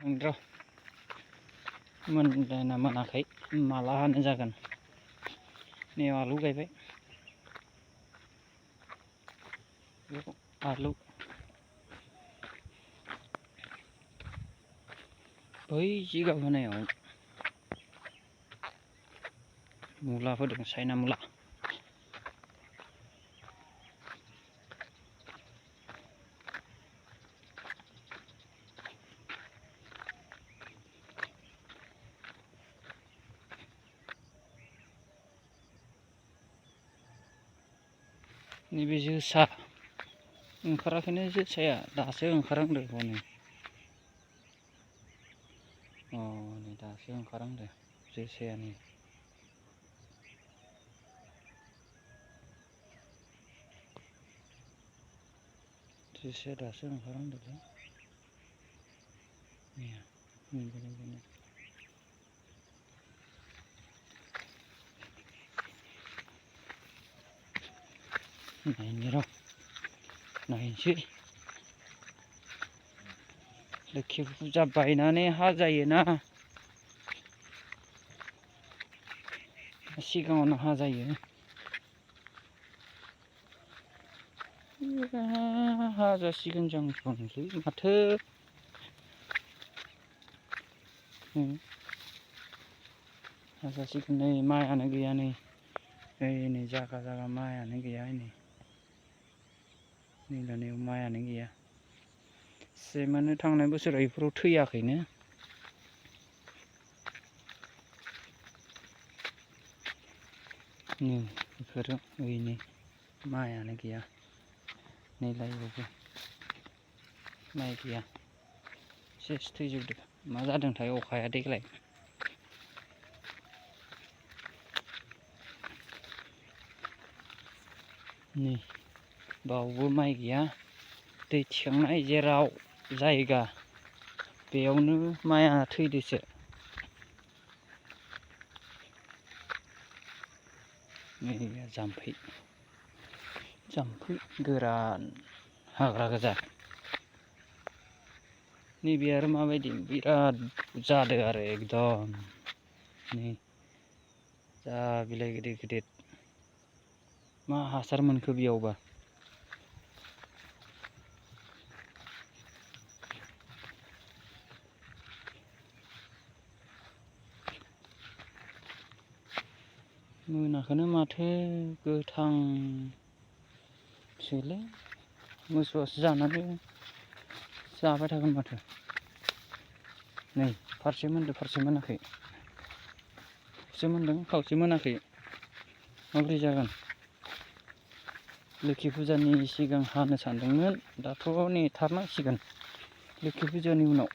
र' मोनदोंना मोनाखै माला हानो जागोन। नै आलु गायबाय, आलु बै जिगाब होनायाव मुला फोदों, चाइना मुला। नैबे जोसा ओंखाराखैनो, जोसाया दासो ओंखारहांदो हनै। नै दासो ओंखारहांदो जोसाया नै। जोसाया दासो ओंखारहांदोलै। नायनि र', नायनोसै। लोखि फुजा बायनानै हाजायोना सिगाङावनो हाजायो। हाजासिगोन जांसनलै माथो। हाजासिगोन नै, माइआनो गैया नै। नै जागा माइआनो गैया नै। नै दानियाव माइआनो गैया। सेमानो थांनाय बोसोराव इफोराव थैयाखैनो। नै बेफोरो ओइनै माइआनो गैया। नैलाय इयावबो माइ गैया, सेस थैजोबदो। मा जादोंथाय अखाया देग्लाय। नै बावबो माइ गैया। दै थिखांनाय जेराव जायगा बेयावनो माइआ थैदोसो। नै जाम्फै गोरान हाग्रा गोजा। नैबे आरो माबायदि बिराद जादो आरो एकदम नै जा बिलाइ गिदिर गिदिर। मा हासार मोनखो बेयावबा। मोनाखैनो माथो, गोथांसोलै। मोसौआसो जानानै जाबाय थागोन माथो। नै फारसे मोनदों फारसे मोनाखै। खावसे मोनदों खावसे मोनाखै, माबोरै जागोन। लोखि फुजानि सिगां हानो सानदोंमोन, दाथ' नेथारनांसिगोन लोखि फुजानि उनाव।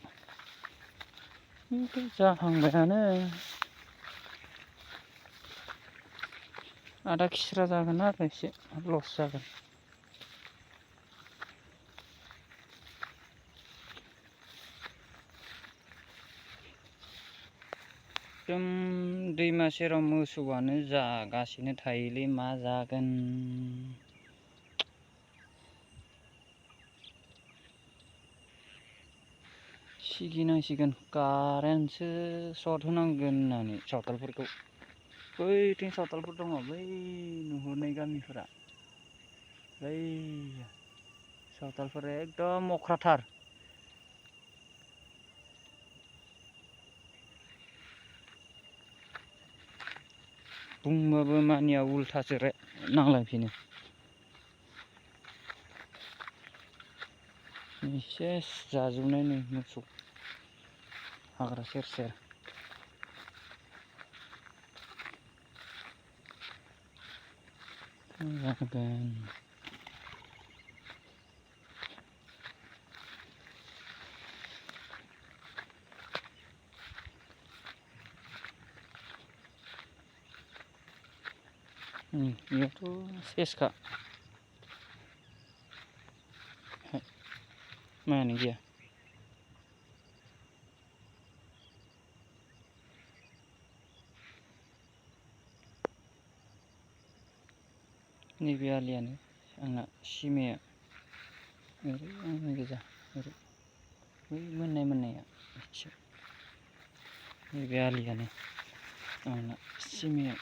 जाहांबायानो। आदा खिस्रा जागोन आरो एसे लस जागोन। एकदम दैमा सेराव मोसौआनो जागासिनो थायोलै, मा जागोन। सिगिनांसिगोन, कारेन्टसो सर्ट होनांगोन होननानै सावथालफोरखौ। बैथिं सावथालफोर दङ, बै नुहुरनाय गामिफोरा। बै सावथालफोरा एकदम अख्राथार। बुंबाबो मानिया, उल्थासो नांलायफिनो। सेस जाजोबनाय नै मोसौ हाग्रा सेर सेर। जागोन। बेयावथ' सेसखा। माइआनो गैया। नैबे आलियानो आंना सिमाया ओरै आंनि गोजा, ओरै बै मोननाया। एसे नैबे आलियानो आंना सिमाया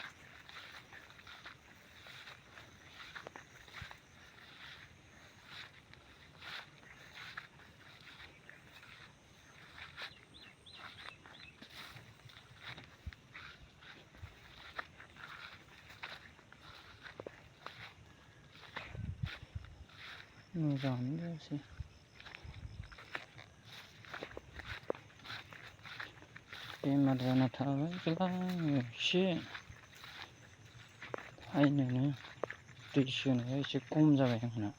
मोजाङानो जायासै बेमार जाना थाबाय गोबां एसे हायनोनो दै सोनाया एसे खम जाबाय आंना